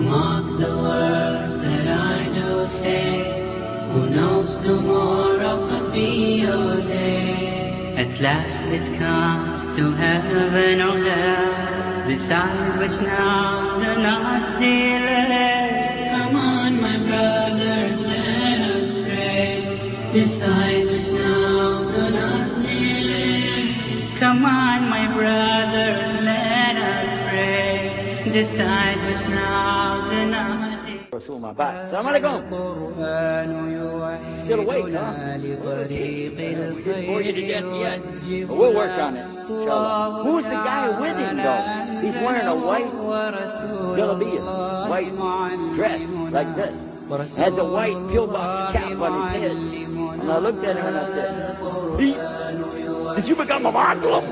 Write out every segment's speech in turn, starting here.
mark the words that I do say. Who knows tomorrow could be your day. At last it comes to heaven or hell. Decide which now, do not delay. Come on, my brothers, let us pray. Decide which now, do not delay. Come on, my brothers, let us pray. Decide which now, do not delay. Assalamu alaikum. Still awake, huh? Okay. We didn't bore you to death yet, but we'll work on it, inshallah. Who's the guy with him, though? He's wearing a white jalabiyah, white dress like this. Has a white pillbox cap on his head. And I looked at him and I said, did you become a Muslim?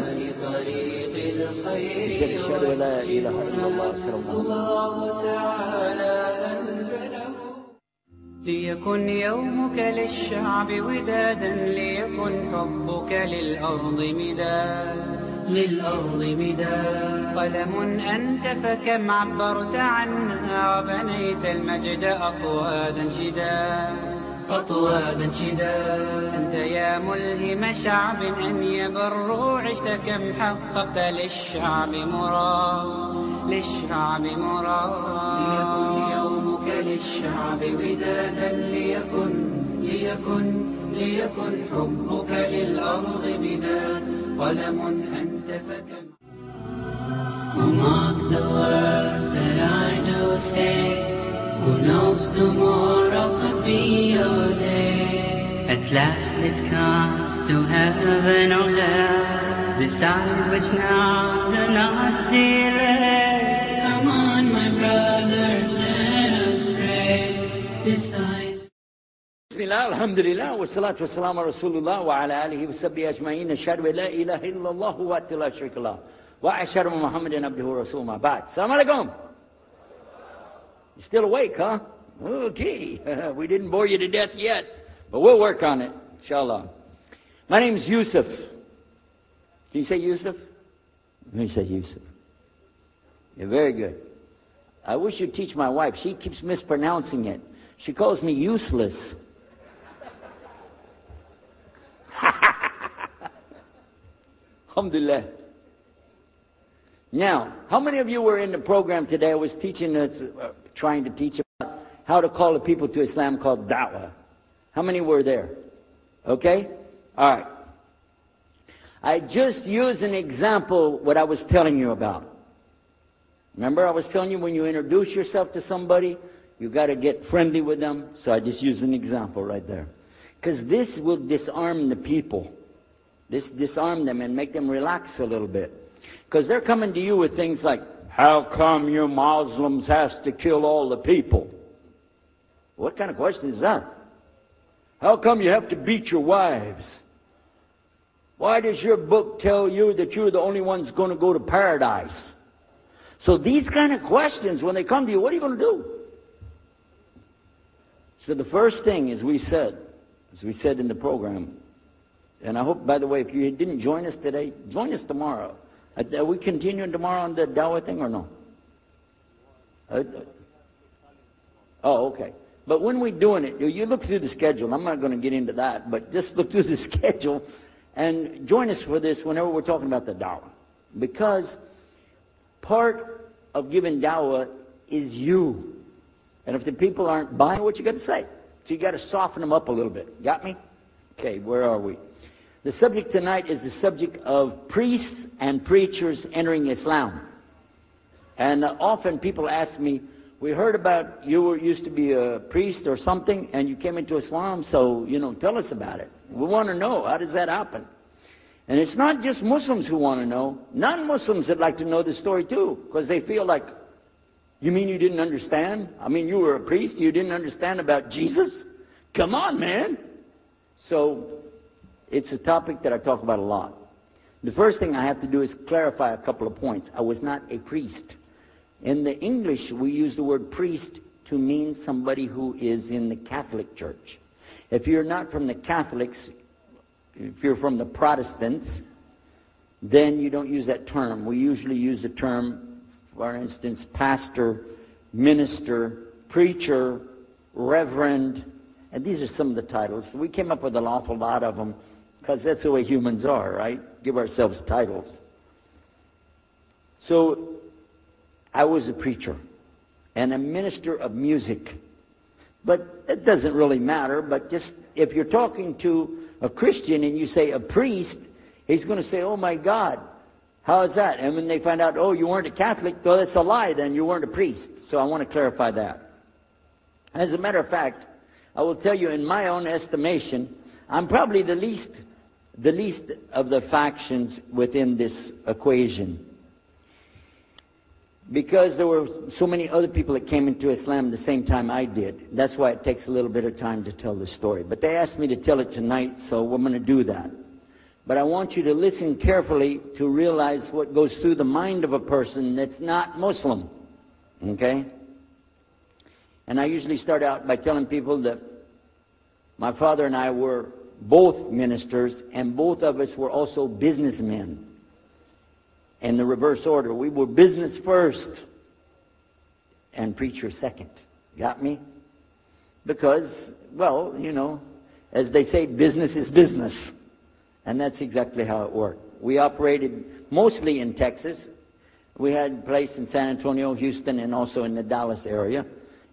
He said, Ashhadu an la ilaha illallah. ليكن يومك للشعب ودادا ليكن حبك للأرض مداد قلم أنت فكم عبرت عنا وبنيت المجد أطوادا شداد أنت يا ملهم شعب أن يبروا عشت كم حققت للشعب مراد ليكن يومك للشعب ودادا ليكن حبك للأرض مداد قلم أنت فكم. Who mark the words that I do say. Who knows tomorrow could be your day. At last it comes to heaven or hell. Decide which now, do not delay. Come on, my brothers, let us pray. Decide. Bismillah, alhamdulillah, wa salatu wa salam ala Rasulullah wa ala alihi wa sahbihi ajma'in. Ashhadu an la ilaha illallah wa la sharika lah. Wa ashhadu Muhammadan abduhu wa rasuluhu ma ba'd. Assalamu alaikum. You're still awake, huh? Okay. We didn't bore you to death yet, but we'll work on it, inshallah. My name is Yusuf. Can you say Yusuf? Let me say Yusuf. You're very good. I wish you'd teach my wife. She keeps mispronouncing it. She calls me useless. Alhamdulillah. Now, how many of you were in the program today? I was teaching us, trying to teach about how to call the people to Islam called da'wah. How many were there? Okay? All right. I just used an example what I was telling you about. Remember I was telling you when you introduce yourself to somebody, you got to get friendly with them. So I just used an example right there. Because this will disarm the people. This disarm them and make them relax a little bit. Because they're coming to you with things like, how come you Muslims has to kill all the people? What kind of question is that? How come you have to beat your wives? Why does your book tell you that you're the only ones going to go to paradise? So these kind of questions, when they come to you, what are you going to do? So the first thing, as we said in the program, and I hope, by the way, if you didn't join us today, join us tomorrow. Are we continuing tomorrow on the dawah thing or no? Oh, okay. But when we're doing it, you look through the schedule. I'm not going to get into that, but just look through the schedule and join us for this whenever we're talking about the dawah. Because part of giving dawah is you. And if the people aren't buying what you got to say, so you got to soften them up a little bit. Got me? Okay, where are we? The subject tonight is the subject of priests and preachers entering Islam. And often people ask me, we heard about you used to be a priest or something and you came into Islam, so, tell us about it. We want to know, how does that happen? And it's not just Muslims who want to know. Non-Muslims would like to know the story too, because they feel like, you mean you didn't understand? I mean, you were a priest, you didn't understand about Jesus? Come on, man. So, it's a topic that I talk about a lot. The first thing I have to do is clarify a couple of points. I was not a priest. In the English, we use the word priest to mean somebody who is in the Catholic Church. If you're not from the Catholics, if you're from the Protestants, then you don't use that term. We usually use the term, for instance, pastor minister, preacher, reverend, and these are some of the titles. We came up with an awful lot of them because that's the way humans are, right? Give ourselves titles. So I was a preacher and a minister of music. But it doesn't really matter, but just if you're talking to a Christian and you say a priest, he's going to say, oh my God, how is that? And when they find out, oh, you weren't a Catholic, well, that's a lie, then you weren't a priest. So I want to clarify that. As a matter of fact, I will tell you, in my own estimation, I'm probably the least of the factions within this equation. Because there were so many other people that came into Islam the same time I did. That's why it takes a little bit of time to tell the story. But they asked me to tell it tonight, so we're going to do that. But I want you to listen carefully to realize what goes through the mind of a person that's not Muslim. Okay? And I usually start out by telling people that my father and I were both ministers, and both of us were also businessmen. In the reverse order. We were business first and preacher second. Got me? Because, well, you know, as they say, business is business. And that's exactly how it worked. We operated mostly in Texas. We had a place in San Antonio, Houston, and also in the Dallas area.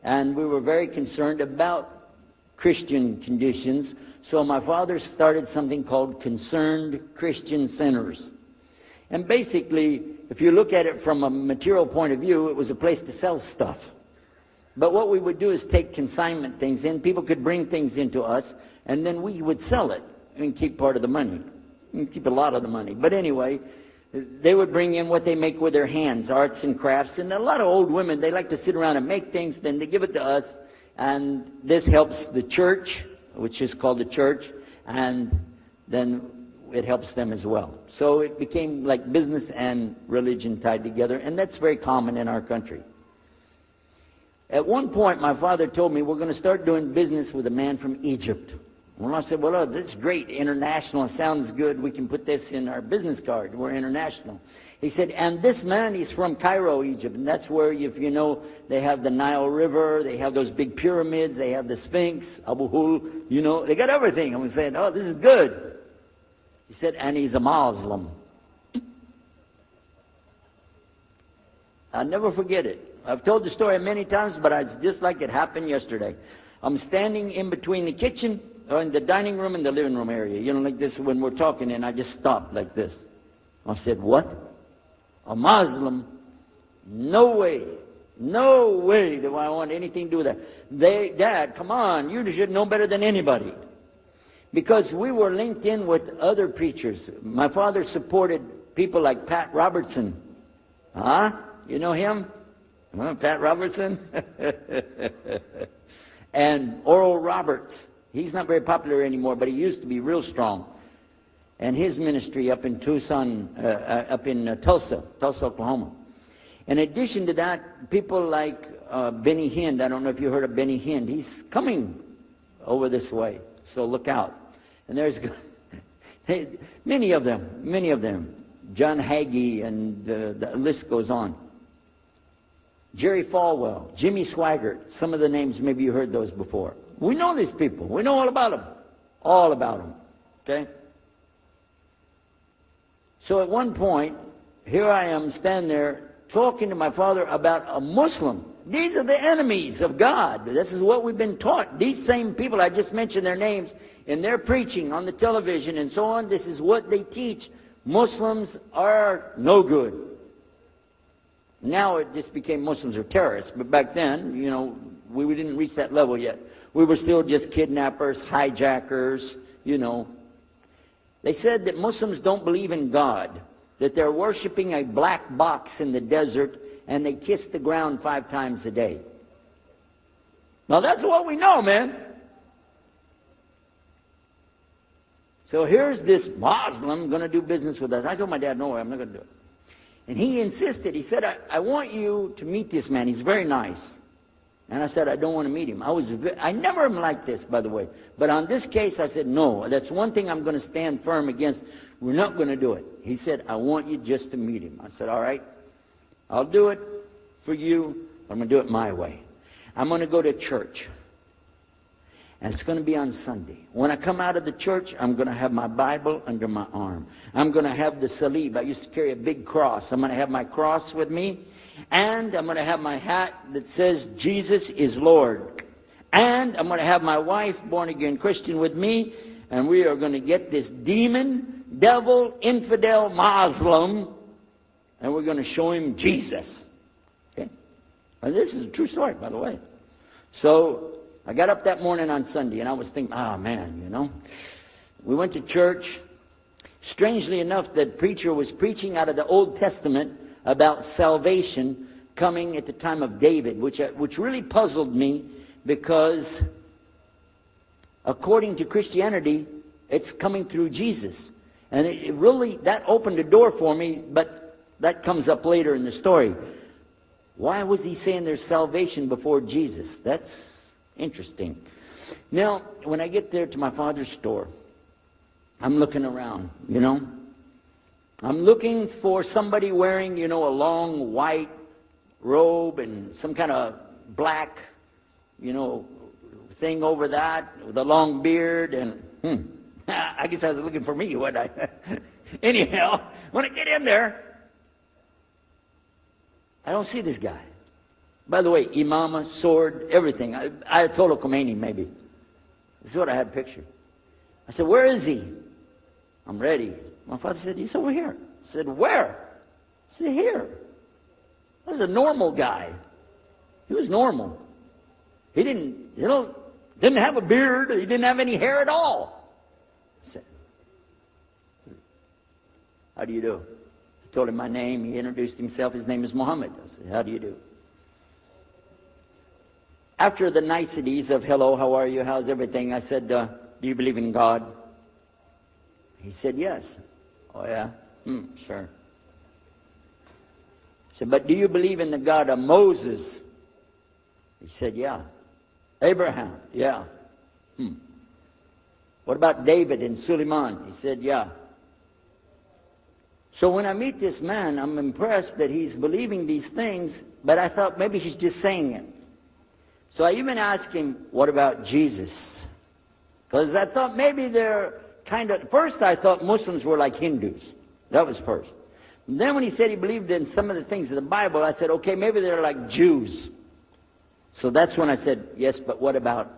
And we were very concerned about Christian conditions. So my father started something called Concerned Christian Centers. And basically, if you look at it from a material point of view, it was a place to sell stuff. But what we would do is take consignment things in. People could bring things into us, and then we would sell it and keep part of the money. And keep a lot of the money. But anyway, they would bring in what they make with their hands, arts and crafts. And a lot of old women, they like to sit around and make things, then they give it to us. And this helps the church, which is called the church, and then it helps them as well. So it became like business and religion tied together, and that's very common in our country. At one point, my father told me, we're going to start doing business with a man from Egypt. Well, I said, well, oh, this is great. International sounds good. We can put this in our business card. We're international. He said, and this man, he's from Cairo, Egypt, and that's where, if you know, they have the Nile River, they have those big pyramids, they have the Sphinx, Abu Hul, you know, they got everything. And we said, oh, this is good. He said, and he's a Muslim. I'll never forget it. I've told the story many times, but it's just like it happened yesterday. I'm standing in between the kitchen, or in the dining room and the living room area. You know, like this when we're talking, and I just stopped like this. I said, what? A Muslim? No way. No way do I want anything to do with that. Dad, come on, you should know better than anybody. Because we were linked in with other preachers. My father supported people like Pat Robertson. Huh? You know him? Huh, Pat Robertson? And Oral Roberts. He's not very popular anymore, but he used to be real strong. And his ministry up in Tucson, Tulsa, Oklahoma. In addition to that, people like Benny Hinn. I don't know if you heard of Benny Hinn. He's coming over this way, so look out. And there's many of them. John Hagee, and the list goes on. Jerry Falwell, Jimmy Swaggart, some of the names, maybe you heard those before. We know these people. We know all about them. All about them. Okay? So at one point, here I am standing there talking to my father about a Muslim. These are the enemies of God. This is what we've been taught. These same people, I just mentioned their names, in their preaching on the television and so on, this is what they teach. Muslims are no good. Now it just became Muslims are terrorists. But back then, you know, we didn't reach that level yet. We were still just kidnappers, hijackers, you know. They said that Muslims don't believe in God, that they're worshiping a black box in the desert, and they kiss the ground 5 times a day. Now that's what we know, man. So here's this Muslim going to do business with us. I told my dad, no way, I'm not going to do it. And he insisted. He said, I want you to meet this man. He's very nice. And I said, I don't want to meet him. I never am like this, by the way. But on this case, I said, no, that's one thing I'm going to stand firm against. We're not going to do it. He said, I want you just to meet him. I said, all right, I'll do it for you. I'm going to do it my way. I'm going to go to church. And it's going to be on Sunday. When I come out of the church, I'm going to have my Bible under my arm. I'm going to have the salib. I used to carry a big cross. I'm going to have my cross with me. And I'm going to have my hat that says, Jesus is Lord. And I'm going to have my wife, born-again Christian, with me. And we are going to get this demon, devil, infidel, Muslim, and we're going to show him Jesus. Okay? And this is a true story, by the way. So I got up that morning on Sunday, and I was thinking, oh, man, you know. We went to church. Strangely enough, the preacher was preaching out of the Old Testament about salvation coming at the time of David, which really puzzled me, because according to Christianity, it's coming through Jesus. And it really, that opened the door for me, but that comes up later in the story. Why was he saying there's salvation before Jesus? That's interesting. Now, when I get there to my father's store, I'm looking around, you know. I'm looking for somebody wearing, you know, a long white robe and some kind of black, you know, thing over that with a long beard. And I guess I was looking for me, wasn't I? Anyhow, when I get in there, I don't see this guy. By the way, imama, sword, everything. Ayatollah Khomeini, maybe. This is what I had pictured. I said, where is he? I'm ready. My father said, he's over here. I said, where? I said, here. This is a normal guy. He was normal. He didn't, you know, didn't have a beard. He didn't have any hair at all. I said, how do you do? I told him my name. He introduced himself. His name is Muhammad. I said, how do you do? After the niceties of, hello, how are you, how's everything, I said, do you believe in God? He said, yes. Oh, yeah? Sure. I said, but do you believe in the God of Moses? He said, yeah. Abraham? Yeah. What about David and Suleiman? He said, yeah. So when I meet this man, I'm impressed that he's believing these things, but I thought maybe he's just saying it. So I even asked him, what about Jesus? Because I thought maybe they're kind of, first I thought Muslims were like Hindus. That was first. And then when he said he believed in some of the things of the Bible, I said, okay, maybe they're like Jews. So that's when I said, yes, but what about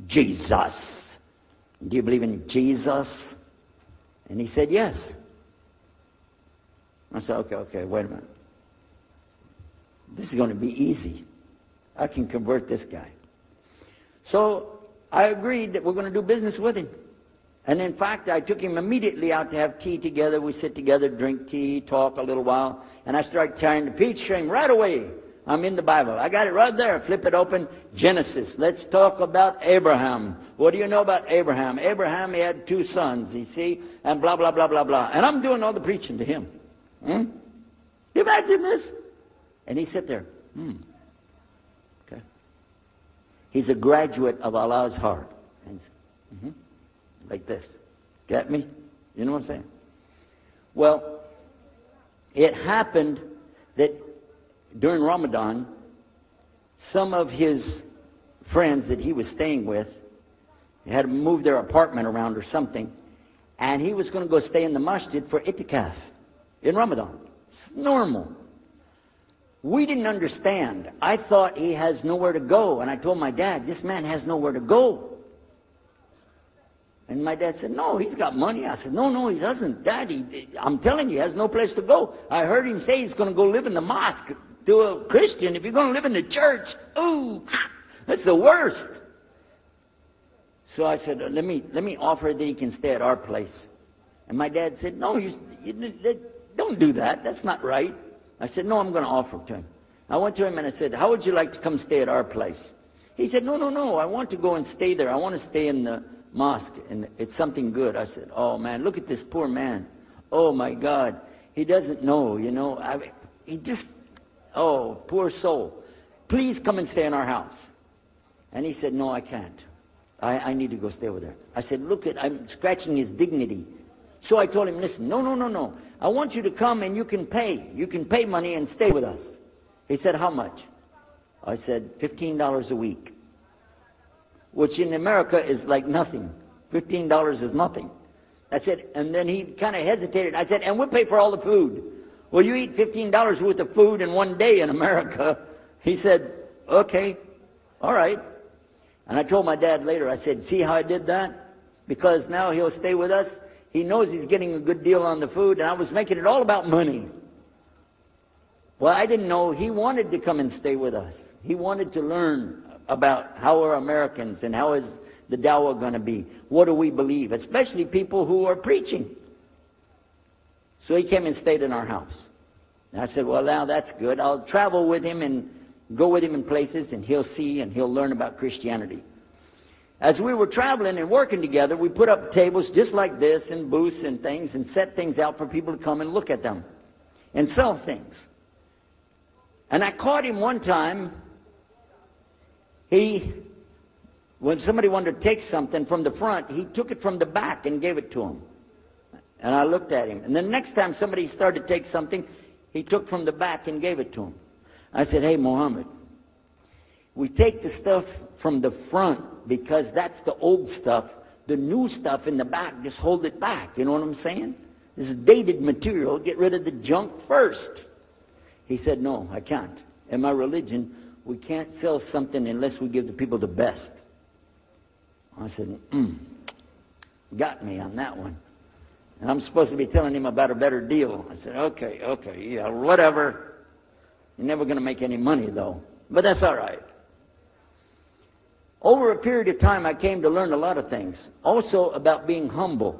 Jesus? Do you believe in Jesus? And he said, yes. I said, okay, wait a minute. This is going to be easy. I can convert this guy. So I agreed that we're going to do business with him. And in fact, I took him immediately out to have tea together. We sit together, drink tea, talk a little while. And I started tearing the peach string right away. I'm in the Bible. I got it right there. Flip it open. Genesis. Let's talk about Abraham. What do you know about Abraham? Abraham, he had 2 sons, you see, and blah, blah, blah, blah, blah. And I'm doing all the preaching to him. You imagine this? And he sat there. Okay. He's a graduate of Allah's heart. And like this. Get me? You know what I'm saying? Well, it happened that during Ramadan, some of his friends that he was staying with had moved their apartment around or something, and he was going to go stay in the masjid for itikaf in Ramadan. It's normal. We didn't understand. I thought he has nowhere to go, and I told my dad, this man has nowhere to go. And my dad said, no, he's got money. I said, no, he doesn't. Dad, I'm telling you, he has no place to go. I heard him say he's going to go live in the mosque. To a Christian, if you're going to live in the church, ooh, that's the worst. So I said, let me offer that he can stay at our place. And my dad said, no, you don't do that. That's not right. I said, no, I'm going to offer it to him. I went to him and I said, how would you like to come stay at our place? He said, no, I want to go and stay there. I want to stay in the mosque, and it's something good. I said, oh, man, look at this poor man. Oh, my God. He doesn't know, you know. He just... Oh, poor soul. Please come and stay in our house. And he said, no, I can't. I need to go stay over there. I said, I'm scratching his dignity. So I told him, listen, no. I want you to come and you can pay. You can pay money and stay with us. He said, how much? I said, $15 a week, which in America is like nothing. $15 is nothing. I said, and then he kind of hesitated. I said, and we'll pay for all the food. Well, you eat $15 worth of food in one day in America. He said, okay, all right. And I told my dad later, I said, see how I did that? Because now he'll stay with us. He knows he's getting a good deal on the food, and I was making it all about money. Well, I didn't know he wanted to come and stay with us. He wanted to learn about how are Americans and how is the dawah going to be. What do we believe? Especially people who are preaching. So he came and stayed in our house. And I said, well, now that's good. I'll travel with him and go with him in places, and he'll see and he'll learn about Christianity. As we were traveling and working together, we put up tables just like this and booths and things and set things out for people to come and look at them and sell things. And I caught him one time. When somebody wanted to take something from the front, he took it from the back and gave it to him. And I looked at him. And then the next time somebody started to take something, he took from the back and gave it to him. I said, hey, Muhammad, we take the stuff from the front because that's the old stuff. The new stuff in the back, just hold it back. You know what I'm saying? This is dated material. Get rid of the junk first. He said, no, I can't. In my religion, we can't sell something unless we give the people the best. I said, got me on that one. And I'm supposed to be telling him about a better deal. I said, okay, yeah, whatever. You're never going to make any money, though. But that's all right. Over a period of time, I came to learn a lot of things. Also about being humble.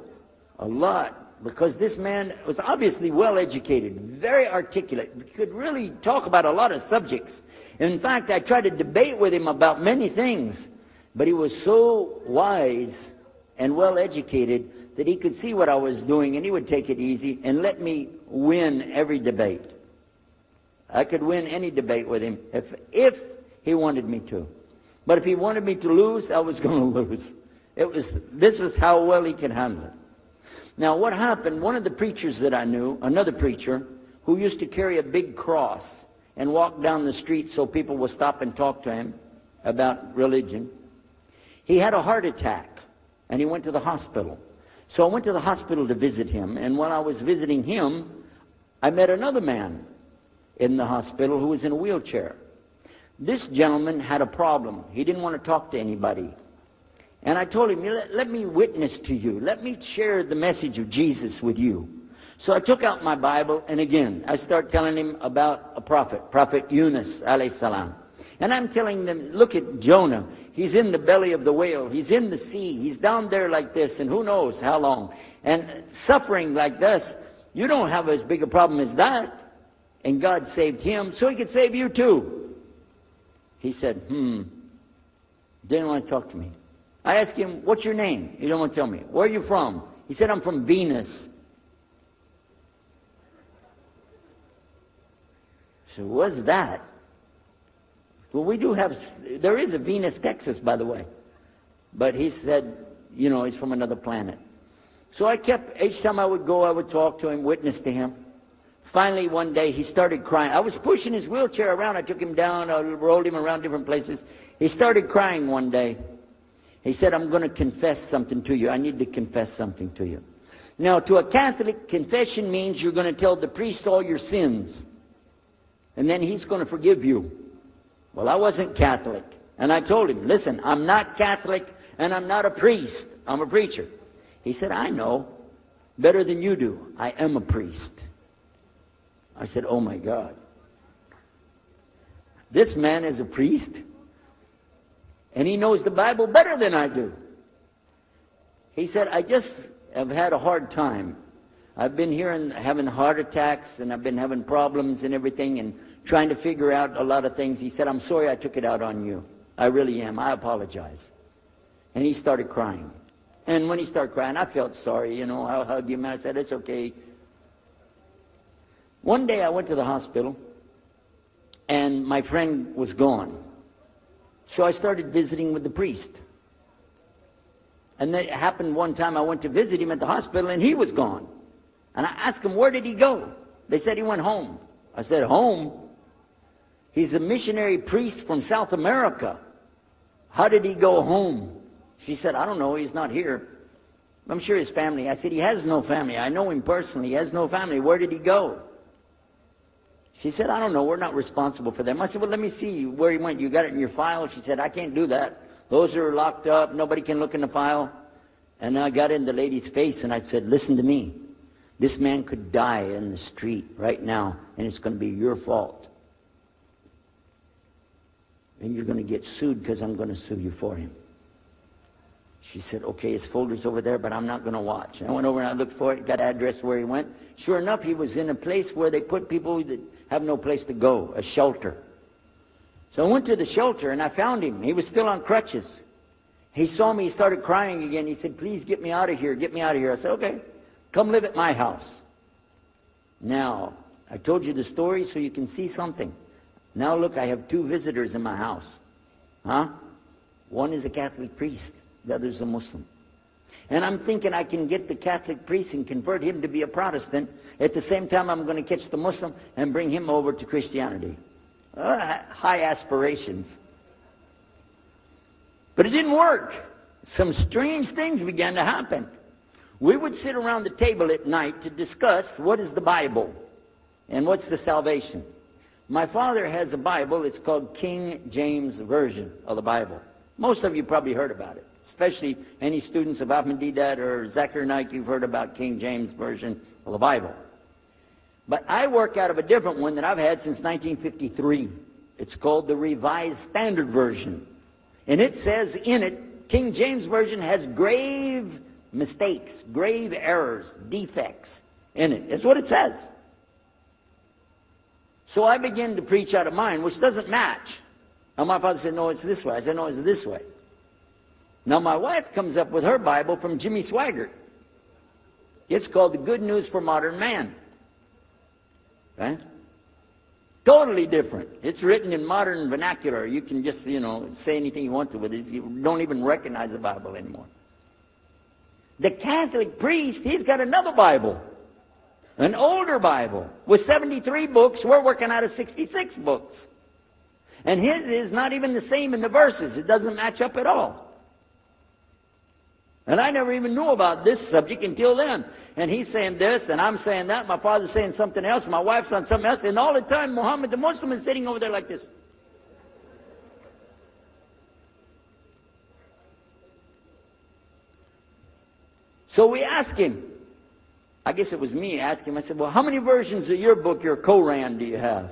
A lot. Because this man was obviously well-educated, very articulate, could really talk about a lot of subjects. In fact, I tried to debate with him about many things, but he was so wise and well-educated that he could see what I was doing, and he would take it easy and let me win every debate. I could win any debate with him if he wanted me to. But if he wanted me to lose, I was going to lose. This was how well he could handle it. Now, what happened, one of the preachers that I knew, another preacher, who used to carry a big cross and walk down the street so people would stop and talk to him about religion, he had a heart attack, and he went to the hospital. So I went to the hospital to visit him, and while I was visiting him, I met another man in the hospital who was in a wheelchair. This gentleman had a problem. He didn't want to talk to anybody. And I told him, let me witness to you. Let me share the message of Jesus with you. So I took out my Bible, and again, I start telling him about a prophet, Prophet Yunus, alayhi salam. And I'm telling them, look at Jonah. He's in the belly of the whale. He's in the sea. He's down there like this, and who knows how long. And suffering like this, you don't have as big a problem as that. And God saved him, so he could save you too. He said, didn't want to talk to me. I asked him, what's your name? He didn't want to tell me. Where are you from? He said, I'm from Venus. So what's that? Well, there is a Venus, Texas, by the way. But he said, he's from another planet. So each time I would go, I would talk to him, witness to him. Finally, one day, he started crying. I was pushing his wheelchair around. I took him down. I rolled him around different places. He started crying one day. He said, I'm going to confess something to you. I need to confess something to you. Now, to a Catholic, confession means you're going to tell the priest all your sins. And then he's going to forgive you. Well, I wasn't Catholic. And I told him, listen, I'm not Catholic and I'm not a priest. I'm a preacher. He said, I know better than you do. I am a priest. I said, oh my God. This man is a priest? And he knows the Bible better than I do. He said, I just have had a hard time. I've been having heart attacks, and I've been having problems and everything, and trying to figure out a lot of things. He said, I'm sorry I took it out on you. I really am. I apologize. And he started crying. And when he started crying, I felt sorry. I hugged him, and I said, it's okay. One day I went to the hospital, and my friend was gone. So I started visiting with the priest. And then it happened one time I went to visit him at the hospital, and he was gone. And I asked him, where did he go? They said he went home. I said, home? He's a missionary priest from South America. How did he go home? She said, I don't know, he's not here. I'm sure his family. I said, he has no family. I know him personally. He has no family. Where did he go? She said, I don't know. We're not responsible for them. I said, well, let me see where he went. You got it in your file? She said, I can't do that. Those are locked up. Nobody can look in the file. And I got in the lady's face and I said, listen to me. This man could die in the street right now, and it's going to be your fault. And you're going to get sued because I'm going to sue you for him. She said, okay, his folder's over there, but I'm not going to watch. And I went over and I looked for it, got address where he went. Sure enough, he was in a place where they put people that have no place to go, a shelter. So I went to the shelter and I found him. He was still on crutches. He saw me, he started crying again. He said, please get me out of here, get me out of here. I said, okay, come live at my house. Now, I told you the story so you can see something. Now look, I have 2 visitors in my house. One is a Catholic priest. The other is a Muslim. And I'm thinking I can get the Catholic priest and convert him to be a Protestant. At the same time, I'm going to catch the Muslim and bring him over to Christianity. High aspirations. But it didn't work. Some strange things began to happen. We would sit around the table at night to discuss what is the Bible and what's the salvation. My father has a Bible. It's called King James Version of the Bible. Most of you probably heard about it, especially any students of Ahmadiyyat or Zakir Naik. You've heard about King James Version of the Bible. But I work out of a different one that I've had since 1953. It's called the Revised Standard Version. And it says in it, King James Version has grave mistakes, grave errors, defects in it. That's what it says. So I began to preach out of mine, which doesn't match. And my father said, no, it's this way. I said, no, it's this way. Now my wife comes up with her Bible from Jimmy Swaggart. It's called The Good News for Modern Man. Right? Totally different. It's written in modern vernacular. You can just, say anything you want to with it. You don't even recognize the Bible anymore. The Catholic priest, he's got another Bible. An older Bible with 73 books. We're working out of 66 books. And his is not even the same in the verses. It doesn't match up at all. And I never even knew about this subject until then. And he's saying this, and I'm saying that. My father's saying something else. My wife's on something else. And all the time, Muhammad the Muslim is sitting over there like this. So we asked him. I guess it was me asking him. I said, well, how many versions of your book, your Quran, do you have?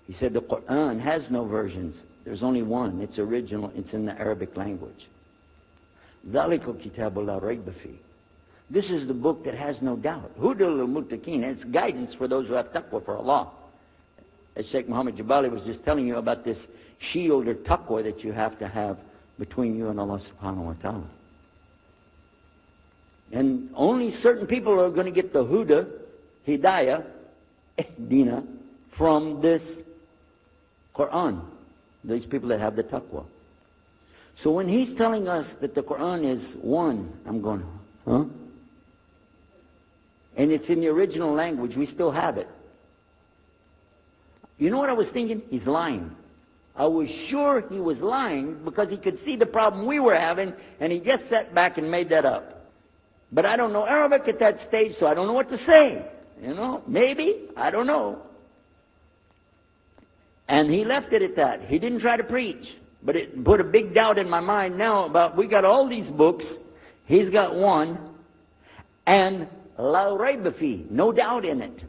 He said, the Quran has no versions. There's only one. It's original. It's in the Arabic language. ذَلِكَ الْكِتَابُ لَا رَيْبَ فِيهِ. This is the book that has no doubt. هُدًى لِلْمُتَّقِينَ. It's guidance for those who have taqwa for Allah. As Sheikh Muhammad Jabali was just telling you about this shield or taqwa that you have to have between you and Allah subhanahu wa ta'ala. And only certain people are going to get the huda, hidayah, dina, from this Quran. These people that have the taqwa. So when he's telling us that the Quran is one, I'm going, huh? And it's in the original language, we still have it. You know what I was thinking? He's lying. I was sure he was lying because he could see the problem we were having, and he just sat back and made that up. But I don't know Arabic at that stage, so I don't know what to say. Maybe, I don't know. And he left it at that. He didn't try to preach. But it put a big doubt in my mind now about, we got all these books, he's got one, and la rayba fi, no doubt in it.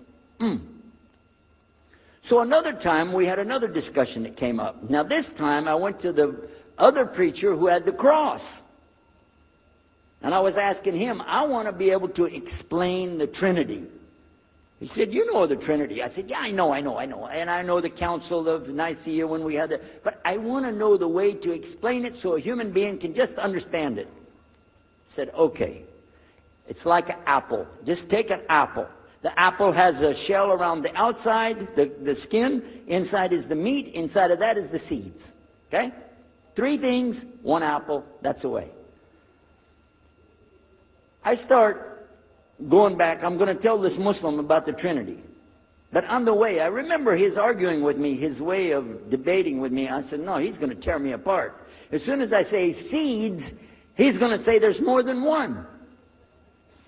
So another time, we had another discussion that came up. Now this time, I went to the other preacher who had the cross. And I was asking him, I want to be able to explain the Trinity. He said, you know the Trinity. I said, yeah, I know. And I know the Council of Nicaea when we had it. But I want to know the way to explain it so a human being can just understand it. I said, okay. It's like an apple. Just take an apple. The apple has a shell around the outside, the skin. Inside is the meat. Inside of that is the seeds. Okay? 3 things, 1 apple. That's the way. I start going back. I'm going to tell this Muslim about the Trinity. But on the way, I remember his arguing with me, his way of debating with me. I said, no, he's going to tear me apart. As soon as I say seeds, he's going to say there's more than one.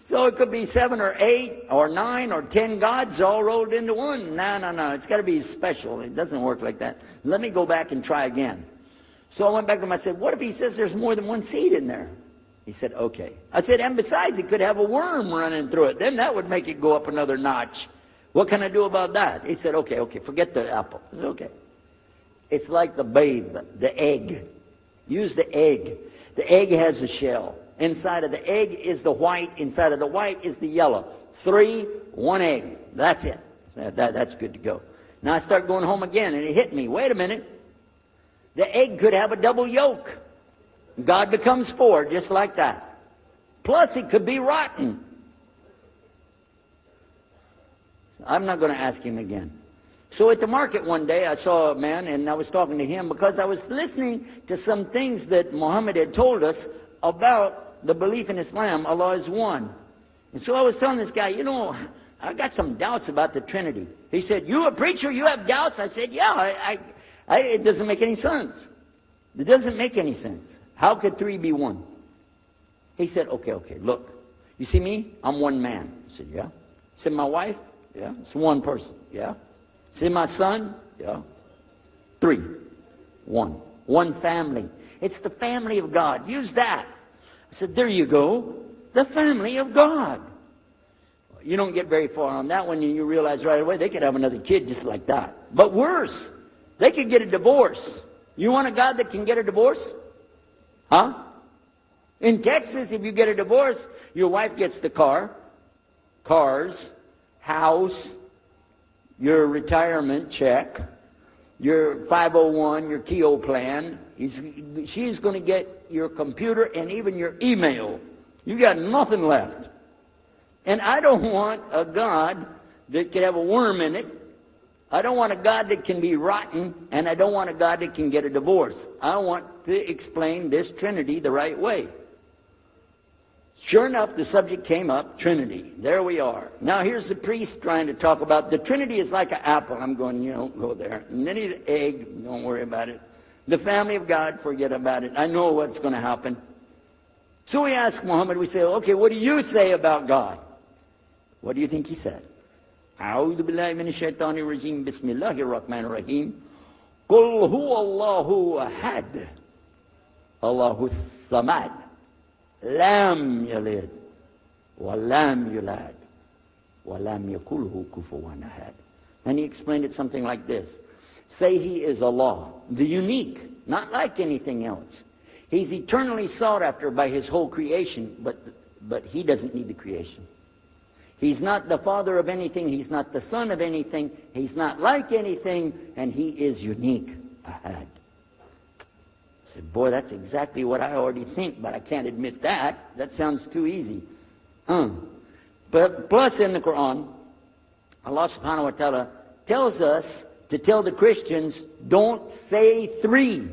So it could be 7 or 8 or 9 or 10 gods all rolled into one. No. It's got to be special. It doesn't work like that. Let me go back and try again. So I went back to him. I said, what if he says there's more than one seed in there? He said, okay. I said, and besides, it could have a worm running through it. Then that would make it go up another notch. What can I do about that? He said, okay, forget the apple. I said, okay. It's like the babe, the egg. Use the egg. The egg has a shell. Inside of the egg is the white. Inside of the white is the yellow. 3, 1 egg. That's it. That's good to go. Now I start going home again, and it hit me. Wait a minute. The egg could have a double yolk. God becomes 4, just like that. Plus, it could be rotten. I'm not going to ask him again. So at the market one day, I saw a man, and I was talking to him because I was listening to some things that Muhammad had told us about the belief in Islam, Allah is one. And so I was telling this guy, I got some doubts about the Trinity. He said, you a preacher, you have doubts? I said, yeah, it doesn't make any sense. It doesn't make any sense. How could 3 be 1? He said, okay, look. You see me? I'm one man. I said, yeah. He said, my wife? Yeah. It's one person. Yeah. See my son? Yeah. 3. 1. One family. It's the family of God. Use that. I said, there you go. The family of God. You don't get very far on that one, and you realize right away they could have another kid just like that. But worse, they could get a divorce. You want a God that can get a divorce? Huh? In Texas, if you get a divorce, your wife gets the cars, house, your retirement check, your 501, your Keogh plan. She's going to get your computer and even your email. You got nothing left. And I don't want a God that could have a worm in it. I don't want a God that can be rotten, and I don't want a God that can get a divorce. I want to explain this Trinity the right way. Sure enough, the subject came up, Trinity. There we are. Now here's the priest trying to talk about the Trinity is like an apple. I'm going, go there. And then the egg, don't worry about it. The family of God, forget about it. I know what's going to happen. So we ask Muhammad, we say, okay, what do you say about God? What do you think he said? أعوذ بالله من الشيطان الرجيم بسم الله الرحمن الرحيم قل هو الله أحد الله الصمد لم يلد ولم يولد ولم يكن له كفوا أحد. And he explained it something like this. Say he is Allah, the unique, not like anything else. He's eternally sought after by his whole creation, but he doesn't need the creation. He's not the father of anything. He's not the son of anything. He's not like anything. And he is unique. Ahad. I said, boy, that's exactly what I already think, but I can't admit that. That sounds too easy. But plus in the Quran, Allah subhanahu wa ta'ala tells us to tell the Christians, don't say 3.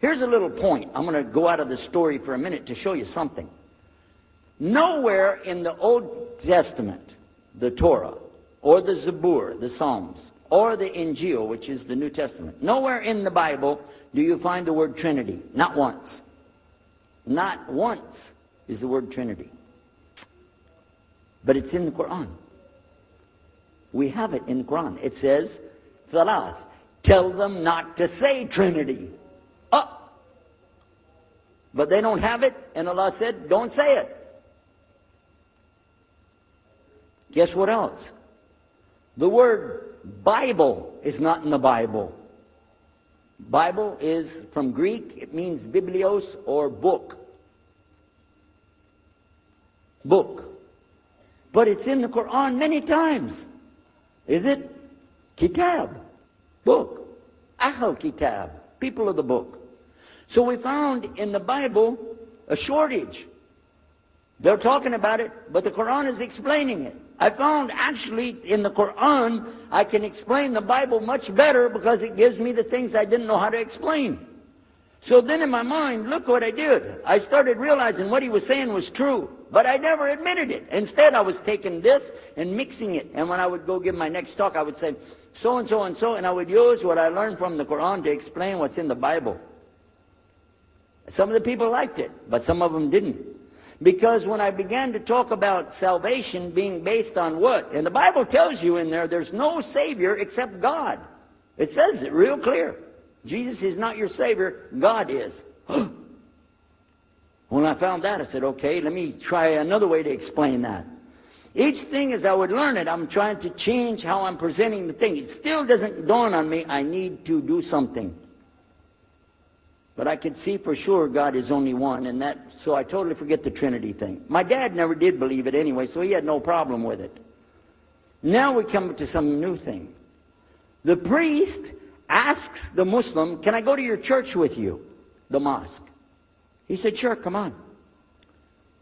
Here's a little point. I'm going to go out of the story for a minute to show you something. Nowhere in the Old Testament, the Torah, or the Zabur, the Psalms, or the Injil, which is the New Testament, nowhere in the Bible do you find the word Trinity. Not once. Not once is the word Trinity. But it's in the Quran. We have it in the Quran. It says, Thalath, tell them not to say Trinity. But they don't have it, and Allah said, don't say it. Guess what else? The word Bible is not in the Bible. Bible is from Greek. It means biblios, or book. Book. But it's in the Quran many times. Is it? Kitab. Book. Ahl Kitab. People of the book. So we found in the Bible a shortage. They're talking about it, but the Quran is explaining it. I found actually in the Quran, I can explain the Bible much better because it gives me the things I didn't know how to explain. So then in my mind, look what I did. I started realizing what he was saying was true, but I never admitted it. Instead, I was taking this and mixing it. And when I would go give my next talk, I would say, so and so and so, and I would use what I learned from the Quran to explain what's in the Bible. Some of the people liked it, but some of them didn't. Because when I began to talk about salvation being based on what? And the Bible tells you in there, there's no Savior except God. It says it real clear. Jesus is not your Savior, God is. When I found that, I said, okay, let me try another way to explain that. Each thing as I would learn it, I'm trying to change how I'm presenting the thing. It still doesn't dawn on me, I need to do something. But I could see for sure God is only one, and that, so I totally forget the Trinity thing. My dad never did believe it anyway, so he had no problem with it. Now we come to some new thing. The priest asks the Muslim, can I go to your church with you? The mosque. He said, sure, come on.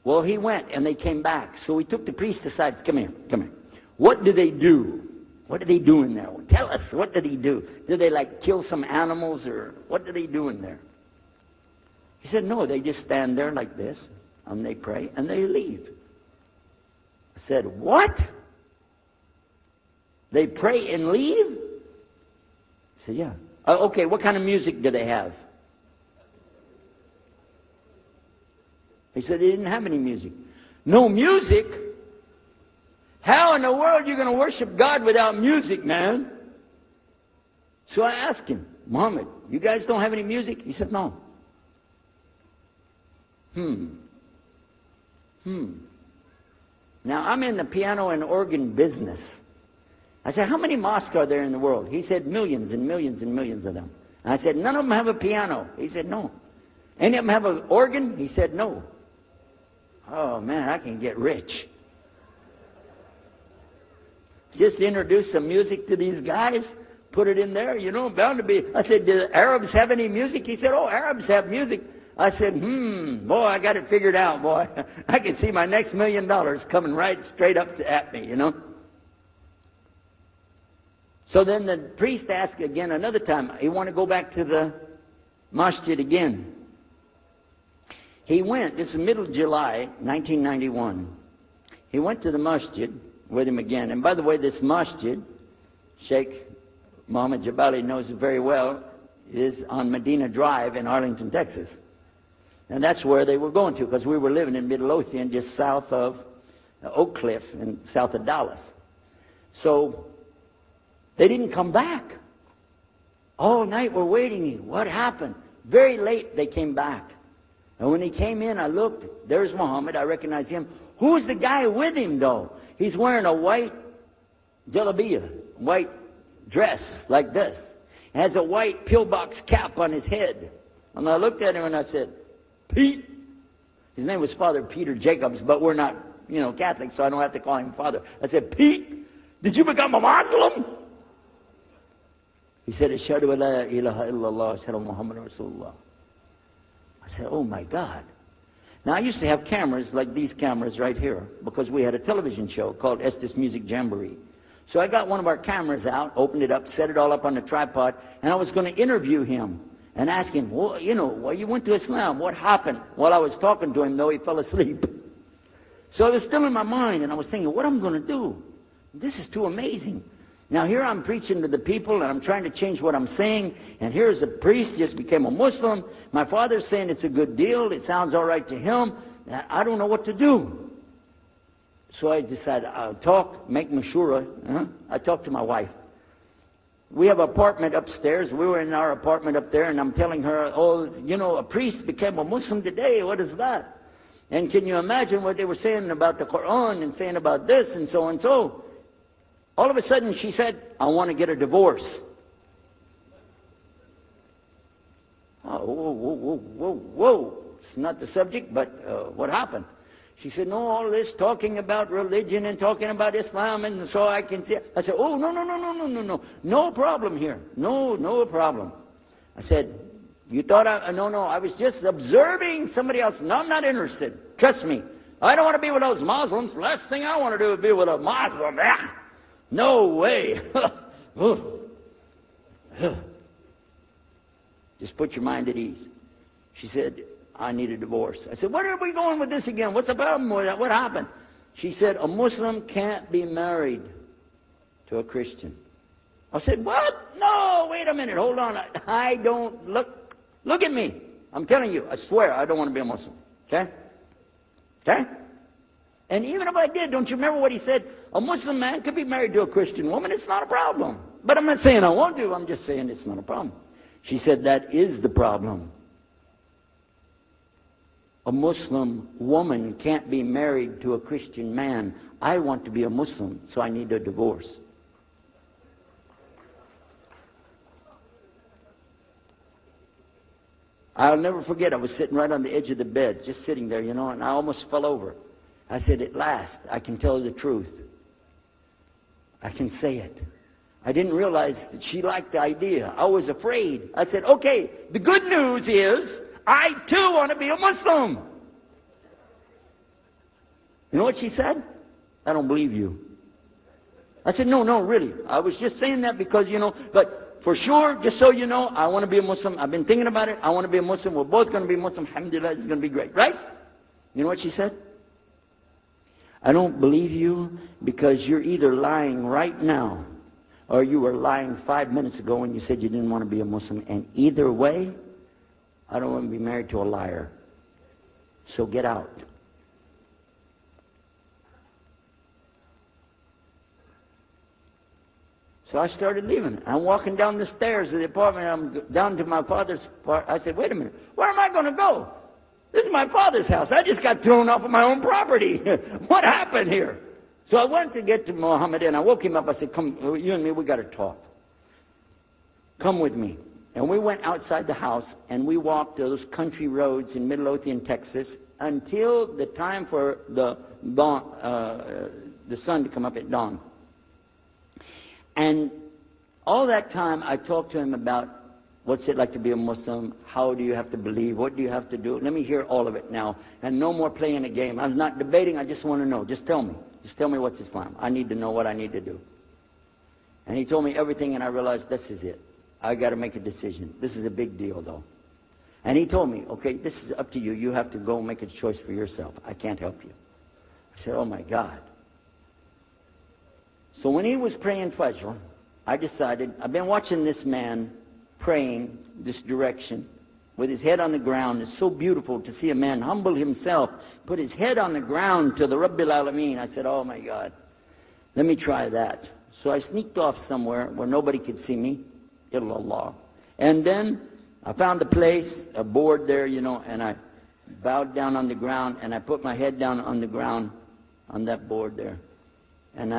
Well, he went, and they came back. So he took the priest aside, come here, come here. What do they do? What do they do in there? Tell us, what do they do? Do they like kill some animals, or what do they do in there? He said, no, they just stand there like this, and they pray, and they leave. I said, what? They pray and leave? He said, yeah. Okay, what kind of music do they have? He said they didn't have any music. No music? How in the world are you going to worship God without music, man? So I asked him, Muhammad, you guys don't have any music? He said, no. Now, I'm in the piano and organ business. I said, how many mosques are there in the world? He said, millions and millions and millions of them. And I said, none of them have a piano. He said, no. Any of them have an organ? He said, no. Oh, man, I can get rich. Just introduce some music to these guys, put it in there, you know, bound to be. I said, do Arabs have any music? He said, oh, Arabs have music. I said, boy, I got it figured out, boy. I can see my next $1 million coming right straight up at me, you know. So then the priest asked again another time. He wanted to go back to the masjid again. He went, this is middle July, 1991. He went to the masjid with him again. And by the way, this masjid, Sheikh Mohammed Jabali knows it very well, is on Medina Drive in Arlington, Texas. And that's where they were going to, because we were living in Midlothian, just south of Oak Cliff and south of Dallas. So they didn't come back. All night we're waiting. What happened? Very late they came back. And when he came in, I looked. There's Muhammad. I recognized him. Who's the guy with him, though? He's wearing a white jalabiyah, white dress like this. Has a white pillbox cap on his head. And I looked at him and I said, Pete. His name was Father Peter Jacobs, but we're not, you know, Catholic, so I don't have to call him Father. I said, Pete, did you become a Muslim? He said, Ashhadu an la ilaha illallah, Ashhadu Muhammad Rasulullah. I said, oh my God. Now I used to have cameras like these cameras right here, because we had a television show called Estes Music Jamboree. So I got one of our cameras out, opened it up, set it all up on the tripod, and I was going to interview him and ask him, well, you know, well, you went to Islam, what happened? While I was talking to him, though, he fell asleep. So it was still in my mind, and I was thinking, what am I going to do? This is too amazing. Now here I'm preaching to the people, and I'm trying to change what I'm saying, and here's a priest, just became a Muslim. My father's saying it's a good deal, it sounds all right to him. I don't know what to do. So I decided I'll talk, make mashura. I talked to my wife. We have an apartment upstairs. We were in our apartment up there, and I'm telling her, oh, you know, a priest became a Muslim today. What is that? And can you imagine what they were saying about the Quran and saying about this and so and so? All of a sudden, she said, I want to get a divorce. Oh, whoa. It's not the subject, but what happened? She said, no, all this talking about religion and talking about Islam, and so I can see. I said, oh, no. No problem here. No problem. I said, you thought no, I was just observing somebody else. No, I'm not interested. Trust me. I don't want to be with those Muslims. Last thing I want to do is be with a Muslim. No way. Just put your mind at ease. She said, I need a divorce. I said, where are we going with this again? What's the problem with that? What happened? She said, a Muslim can't be married to a Christian. I said, what? No, wait a minute. Hold on. I don't look at me. I'm telling you, I swear, I don't want to be a Muslim. Okay? Okay? And even if I did, don't you remember what he said? A Muslim man could be married to a Christian woman. It's not a problem. But I'm not saying I won't do. I'm just saying it's not a problem. She said, that is the problem. A Muslim woman can't be married to a Christian man. I want to be a Muslim, so I need a divorce. I'll never forget, I was sitting right on the edge of the bed, just sitting there, you know, and I almost fell over. I said, at last, I can tell the truth. I can say it. I didn't realize that she liked the idea. I was afraid. I said, okay, the good news is, I too want to be a Muslim. You know what she said? I don't believe you. I said, no, really. I was just saying that because, you know, but for sure, just so you know, I want to be a Muslim. I've been thinking about it. I want to be a Muslim. We're both going to be Muslim. Alhamdulillah, it's going to be great. Right? You know what she said? I don't believe you because you're either lying right now or you were lying 5 minutes ago when you said you didn't want to be a Muslim. And either way, I don't want to be married to a liar. So get out. So I started leaving. I'm walking down the stairs of the apartment. I'm down to my father's part. I said, wait a minute. Where am I going to go? This is my father's house. I just got thrown off of my own property. What happened here? So I went to get to Muhammad and I woke him up. I said, come, you and me, we got to talk. Come with me. And we went outside the house and we walked those country roads in Midlothian, Texas until the time for the sun to come up at dawn. And all that time I talked to him about what's it like to be a Muslim, how do you have to believe, what do you have to do. Let me hear all of it now. And no more playing a game. I'm not debating, I just want to know. Just tell me. Just tell me what's Islam. I need to know what I need to do. And he told me everything and I realized this is it. I got to make a decision. This is a big deal though. And he told me, okay, this is up to you. You have to go make a choice for yourself. I can't help you. I said, oh my God. So when he was praying Fajr, I decided, I've been watching this man praying this direction with his head on the ground. It's so beautiful to see a man humble himself, put his head on the ground to the Rabbil Alameen. I said, oh my God, let me try that. So I sneaked off somewhere where nobody could see me, illallah. And then I found a place, a board there, you know, and I bowed down on the ground and I put my head down on the ground on that board there. And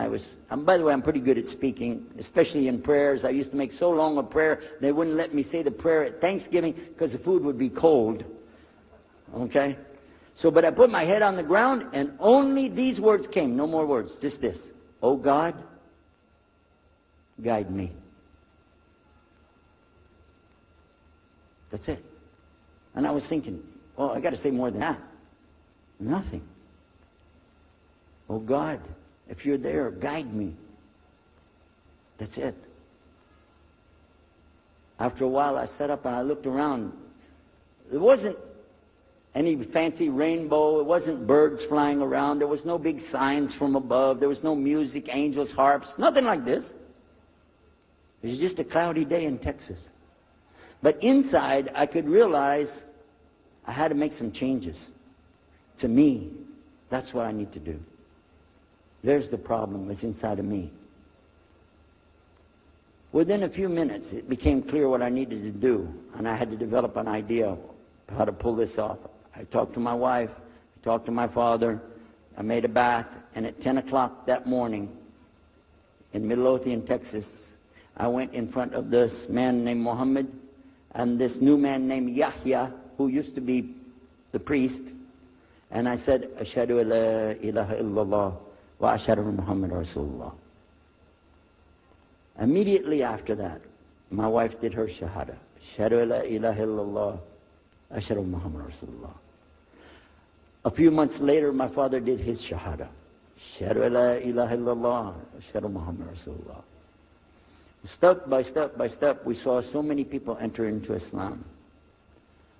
by the way, I'm pretty good at speaking, especially in prayers. I used to make so long a prayer, they wouldn't let me say the prayer at Thanksgiving because the food would be cold. Okay? So, but I put my head on the ground and only these words came, no more words, just this. Oh God, guide me. That's it. And I was thinking, well, I got to say more than that. Nothing. Oh God, if you're there, guide me. That's it. After a while, I sat up and I looked around. There wasn't any fancy rainbow. It wasn't birds flying around. There was no big signs from above. There was no music, angels, harps, nothing like this. It was just a cloudy day in Texas. But inside, I could realize I had to make some changes. To me, that's what I need to do. There's the problem, it's inside of me. Within a few minutes, it became clear what I needed to do, and I had to develop an idea of how to pull this off. I talked to my wife, I talked to my father, I made a bath, and at 10 o'clock that morning in Midlothian, Texas, I went in front of this man named Muhammad and this new man named Yahya, who used to be the priest, and I said, Ashhadu an la ilaha illallah wa ashhadu Muhammad Rasulullah. Immediately after that, my wife did her shahada. Ashhadu an la ilaha illallah, ashhadu Muhammad Rasulullah. A few months later, my father did his shahada. Ashhadu an la ilaha illallah, ashhadu Muhammad Rasulullah. Step by step by step, we saw so many people enter into Islam.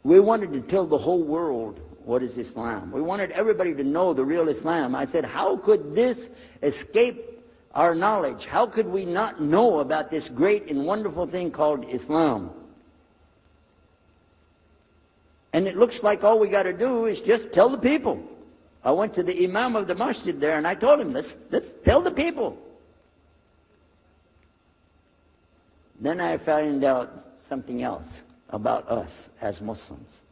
We wanted to tell the whole world what is Islam. We wanted everybody to know the real Islam. I said, how could this escape our knowledge? How could we not know about this great and wonderful thing called Islam? And it looks like all we got to do is just tell the people. I went to the imam of the masjid there and I told him, let's tell the people. Then I found out something else about us as Muslims.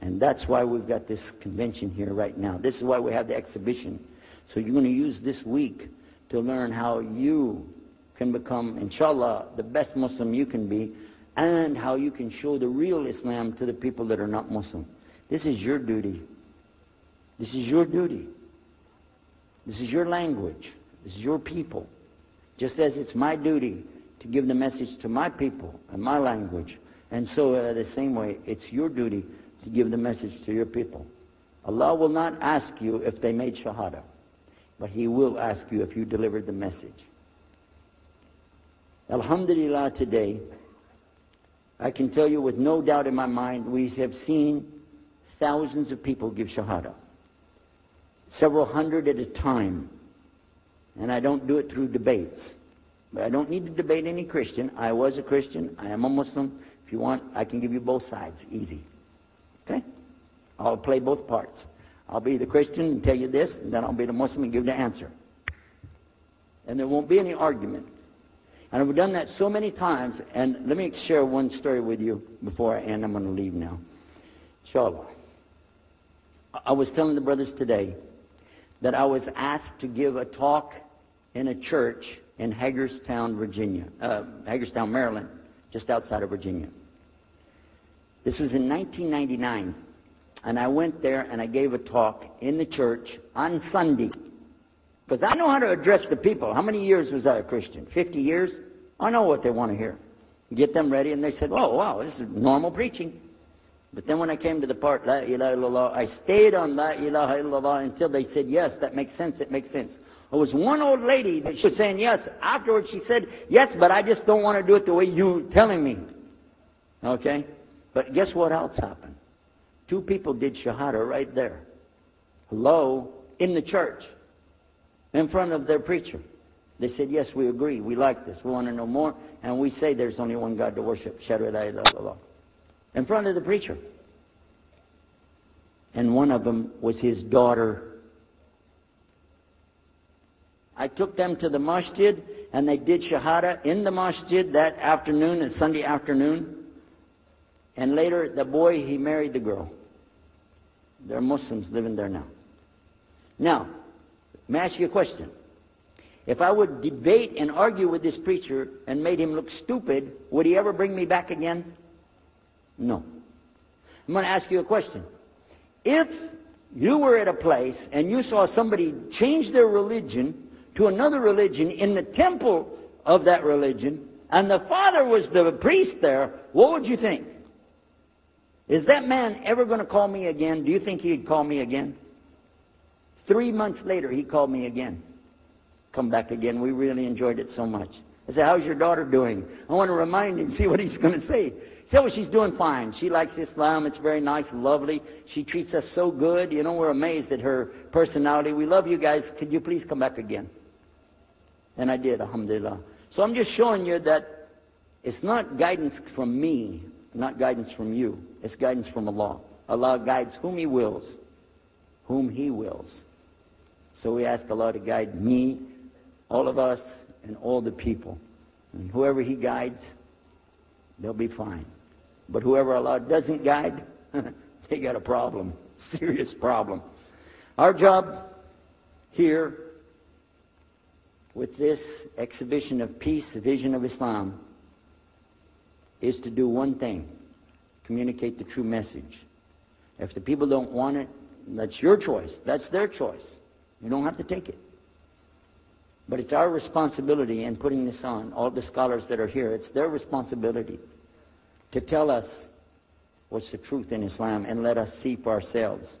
And that's why we've got this convention here right now. This is why we have the exhibition. So you're going to use this week to learn how you can become, inshallah, the best Muslim you can be, and how you can show the real Islam to the people that are not Muslim. This is your duty. This is your duty. This is your language. This is your people. Just as it's my duty to give the message to my people and my language. And so the same way, it's your duty to give the message to your people. Allah will not ask you if they made shahada, but He will ask you if you delivered the message. Alhamdulillah, today, I can tell you with no doubt in my mind, we have seen thousands of people give shahada. Several hundred at a time. And I don't do it through debates. But I don't need to debate any Christian. I was a Christian. I am a Muslim. If you want, I can give you both sides. Easy. Okay? I'll play both parts. I'll be the Christian and tell you this, and then I'll be the Muslim and give the answer. And there won't be any argument. And I've done that so many times. And let me share one story with you before I end. I'm going to leave now. Inshallah. I was telling the brothers today that I was asked to give a talk in a church in Hagerstown, Maryland, just outside of Virginia. This was in 1999. And I went there and I gave a talk in the church on Sunday. Because I know how to address the people. How many years was I a Christian? 50 years? I know what they want to hear. Get them ready, and they said, oh, wow, this is normal preaching. But then when I came to the part, La ilaha illallah, I stayed on La ilaha illallah until they said, yes, that makes sense, it makes sense. There was one old lady that she was saying yes. Afterwards she said, yes, but I just don't want to do it the way you're telling me. Okay? But guess what else happened? 2 people did shahada right there. Hello? In the church. In front of their preacher. They said, yes, we agree. We like this. We want to know more. And we say there's only one God to worship. Shahadu la ilaha illallah. In front of the preacher. And one of them was his daughter. I took them to the masjid, and they did shahada in the masjid that afternoon, a Sunday afternoon. And later, the boy, he married the girl. They're Muslims living there now. Now, let me ask you a question. If I would debate and argue with this preacher and made him look stupid, would he ever bring me back again? No. I'm going to ask you a question. If you were at a place and you saw somebody change their religion to another religion in the temple of that religion, and the father was the priest there, what would you think? Is that man ever going to call me again? Do you think he'd call me again? 3 months later, he called me again. Come back again. We really enjoyed it so much. I said, how's your daughter doing? I want to remind him, see what he's going to say. He said, well, she's doing fine. She likes Islam. It's very nice, lovely. She treats us so good. You know, we're amazed at her personality. We love you guys. Could you please come back again? And I did, alhamdulillah. So I'm just showing you that it's not guidance from me, not guidance from you. It's guidance from Allah. Allah guides whom He wills. Whom He wills. So we ask Allah to guide me, all of us, and all the people. And whoever He guides, they'll be fine. But whoever Allah doesn't guide, they got a problem. Serious problem. Our job here with this exhibition of peace, the vision of Islam, is to do one thing. Communicate the true message. If the people don't want it, that's your choice. That's their choice. You don't have to take it. But it's our responsibility in putting this on, all the scholars that are here, it's their responsibility to tell us what's the truth in Islam and let us see for ourselves.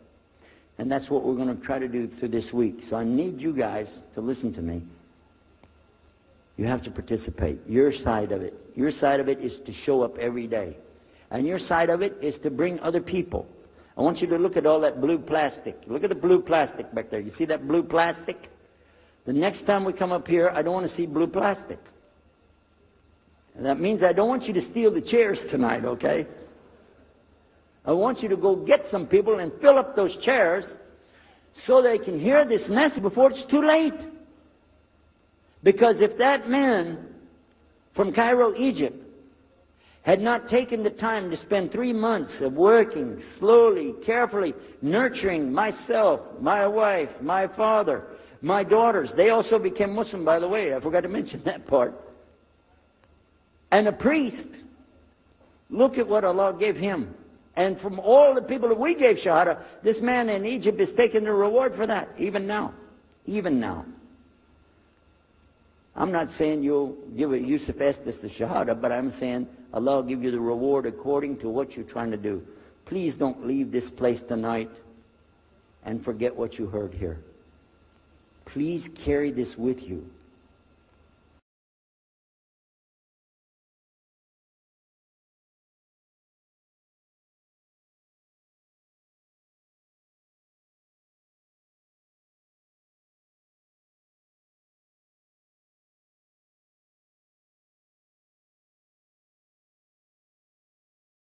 And that's what we're going to try to do through this week. So I need you guys to listen to me. You have to participate. Your side of it. Your side of it is to show up every day. And your side of it is to bring other people. I want you to look at all that blue plastic. Look at the blue plastic back there. You see that blue plastic? The next time we come up here, I don't want to see blue plastic. And that means I don't want you to steal the chairs tonight, okay? I want you to go get some people and fill up those chairs so they can hear this message before it's too late. Because if that man from Cairo, Egypt, had not taken the time to spend 3 months of working slowly, carefully, nurturing myself, my wife, my father, my daughters. They also became Muslim, by the way. I forgot to mention that part. And a priest. Look at what Allah gave him. And from all the people that we gave Shahada, this man in Egypt is taking the reward for that, even now. Even now. I'm not saying you'll give a Yusuf Estes the Shahada, but I'm saying Allah will give you the reward according to what you're trying to do. Please don't leave this place tonight and forget what you heard here. Please carry this with you.